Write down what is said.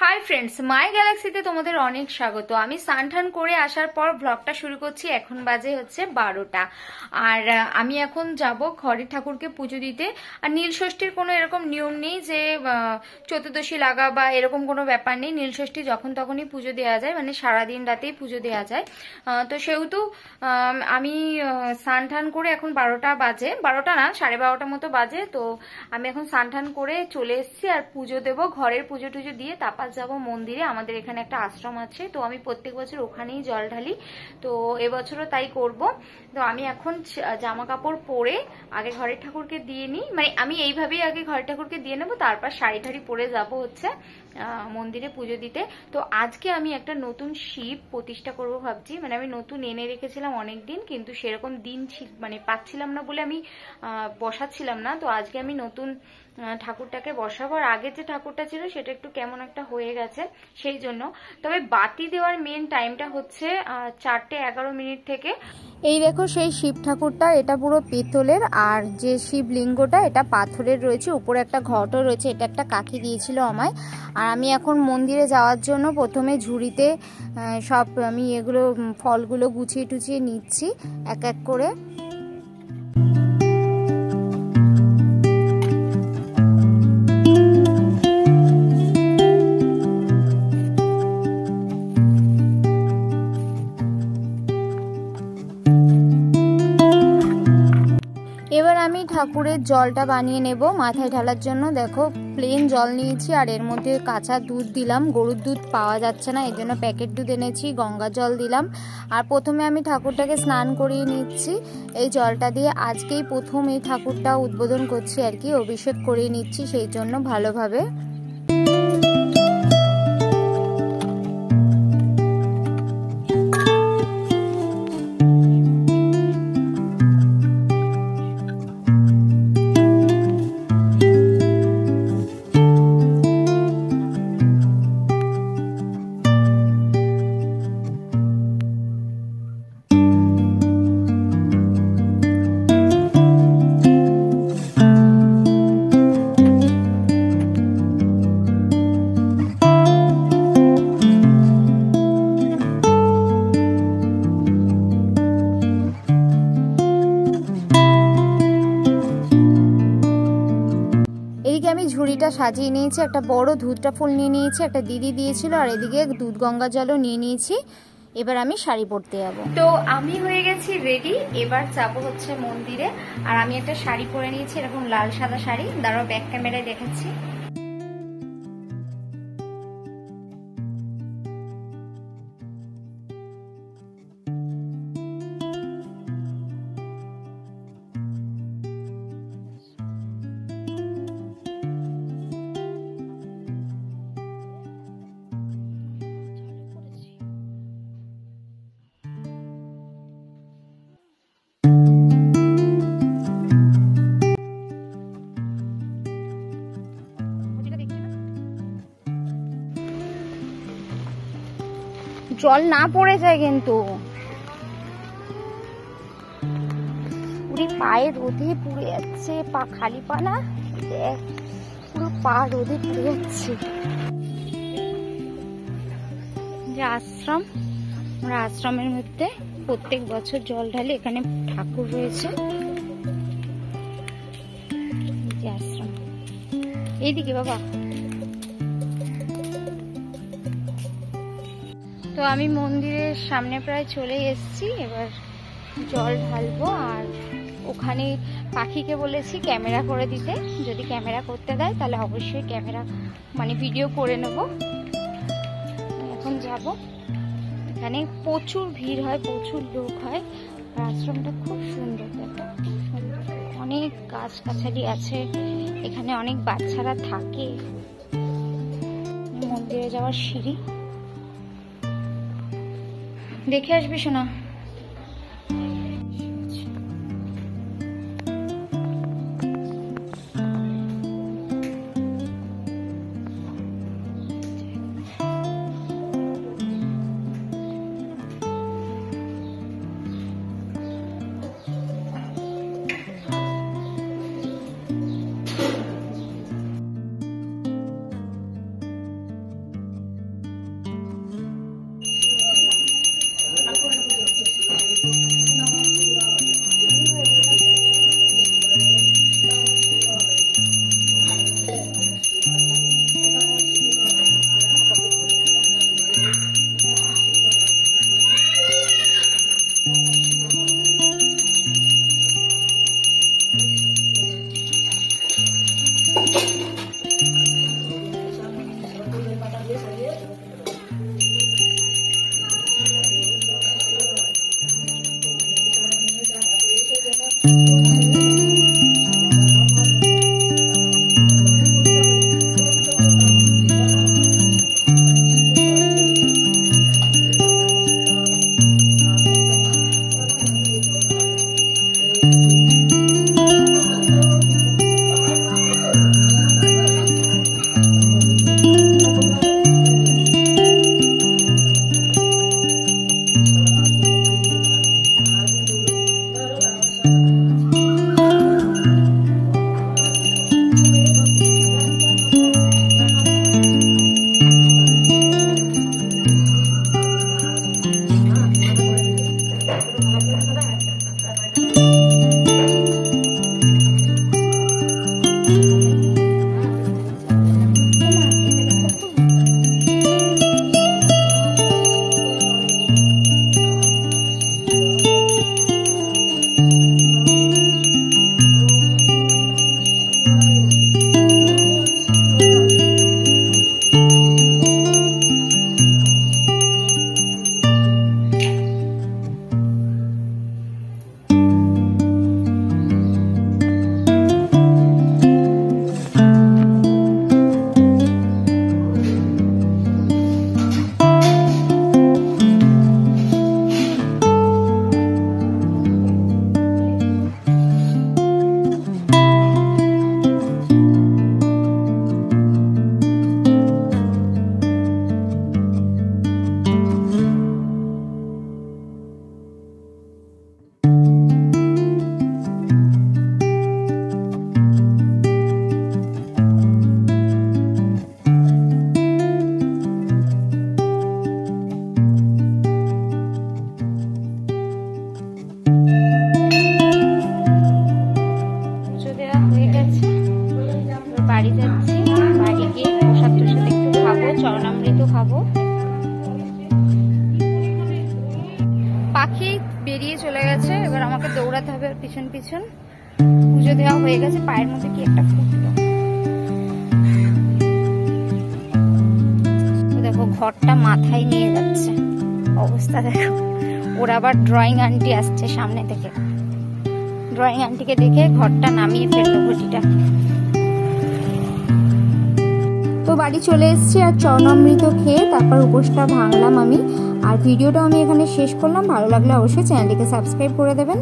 Hi friends, মাই গ্যালাক্সিতে তোমাদের অনেক স্বাগত। আমি স্নান করে আসার পর ব্লগটা শুরু করছি। এখন বাজে হচ্ছে 12টা। আর আমি এখন যাব ঘরের ঠাকুরকে পুজো দিতে। আর নীলষষ্ঠীর কোনো এরকম নিয়ম নেই যে চতুর্দশী লাগা বা এরকম কোনো ব্যাপার নেই। নীলষষ্ঠী যখন তখনই পুজো দেওয়া যায়, মানে সারাদিন রাতেই পুজো দেওয়া যায়। তো সেহেতু আমি স্নান করে এখন 12টা বাজে, 12টা না 12:30 মতো বাজে। তো আমি এখন স্নান করে চলে এসেছি আর পুজো দেবো। ঘরের পুজো টুজো দিয়ে তারপর যাব মন্দিরে। আমাদের এখানে একটা আশ্রম আছে, তো আমি প্রত্যেক বছর ওখানেই জল ঢালি, তো এবছরও তাই করব। তো আমি এখন জামা কাপড় পরে আগে ঘরের ঠাকুরকে দিয়ে নিই, মানে আমি এইভাবেই আগে ঘরের ঠাকুরকে দিয়ে নেবো, তারপর শাড়ি ঠাড়ি পরে যাব হচ্ছে মন্দিরে পুজো দিতে। তো আজকে আমি একটা নতুন শিব প্রতিষ্ঠা করব ভাবছি। মানে আমি নতুন এনে রেখেছিলাম অনেকদিন, কিন্তু সেরকম দিন মানে পাচ্ছিলাম না বলে আমি বসাচ্ছিলাম না। তো আজকে আমি নতুন ঠাকুরটাকে বসাবো। আর আগে যে ঠাকুরটা ছিল সেটা একটু কেমন একটা হয়ে গেছে, সেই জন্য। তবে বাতি দেওয়ার মেন টাইমটা হচ্ছে 4:11 থেকে। এই দেখো সেই শিব ঠাকুরটা, এটা পুরো পিতলের, আর যে শিবলিঙ্গটা এটা পাথরের রয়েছে, উপরে একটা ঘটও রয়েছে। এটা একটা কাকি দিয়েছিল আমায়। আর আমি এখন মন্দিরে যাওয়ার জন্য প্রথমে ঝুড়িতে সব আমি এগুলো ফলগুলো গুছিয়ে টুছিয়ে নিচ্ছি এক এক করে। এবার আমি ঠাকুরের জলটা বানিয়ে নেব মাথায় ঢালার জন্য। দেখো প্লেন জল নিয়েছি, আর এর মধ্যে কাঁচা দুধ দিলাম। গরুর দুধ পাওয়া যাচ্ছে না, এই জন্য প্যাকেট দুধ এনেছি। গঙ্গা জল দিলাম। আর প্রথমে আমি ঠাকুরটাকে স্নান করিয়ে নিচ্ছি এই জলটা দিয়ে। আজকেই প্রথম এই ঠাকুরটা উদ্বোধন করছি আর কি, অভিষেক করিয়ে নিচ্ছি সেই জন্য ভালোভাবে। আমি ঝুড়িটা সাজিয়ে নিয়েছি, একটা বড় ধূপটা ফুল নিয়ে নিয়েছি, একটা দিদি দিয়েছিল, আর এদিকে দুধ গঙ্গা জলও নিয়ে নিয়েছি। এবার আমি শাড়ি পরতে যাব। তো আমি হয়ে গেছি রেডি, এবার যাব হচ্ছে মন্দিরে। আর আমি একটা শাড়ি পরে নিয়েছি, এরকম লাল সাদা শাড়ি। দাঁড়াও ব্যাক ক্যামেরায় দেখাচ্ছি। জল না পড়ে যায় কিন্তু, পুরো পায়ে রোদে পুড়ে যাচ্ছে। পা খালি পা না, দেখ পুরো পা রোদে পুড়ে যাচ্ছে। যে আশ্রম, আমরা আশ্রমের মধ্যে প্রত্যেক বছর জল ঢালি। এখানে ঠাকুর রয়েছে, যে আশ্রম এইদিকে বাবা। তো আমি মন্দিরের সামনে প্রায় চলে এসেছি, এবার জল ঢালবো। আর ওখানে পাখিকে বলেছি ক্যামেরা করে দিতে, যদি ক্যামেরা করতে দেয় তাহলে অবশ্যই ক্যামেরা মানে ভিডিও করে নেব। এখন যাব। এখানে প্রচুর ভিড় হয়, প্রচুর লোক হয়। আর আশ্রমটা খুব সুন্দর, দেখো অনেক গাছগাছালি আছে, এখানে অনেক বাচ্চারা থাকে। মন্দিরে যাওয়ার সিঁড়ি, দেখে আসবি শোনা। চরণামৃত খাবো। পাখি বেরিয়ে চলে গেছে, এবার আমাকে দৌড়াতে হবে পিছন পিছন। পুজো দেওয়া হয়ে গেছে, পায়ের মধ্যে কি একটা ফুটলো। দেখো ঘরটা মাথায় নিয়ে যাচ্ছে, অবস্থা দেখো। ওরা আবার ড্রয়িং আন্টি আসছে সামনে থেকে, ড্রয়িং আন্টিকে দেখে ঘরটা নামিয়ে ফেললো ঘটিটা। তো বাড়ি চলে এসেছি আর চরণামৃত খেয়ে তারপর উপোসটা ভাঙলাম আমি। আর ভিডিওটা আমি এখানে শেষ করলাম। ভালো লাগলে অবশ্যই চ্যানেলটিকে সাবস্ক্রাইব করে দেবেন।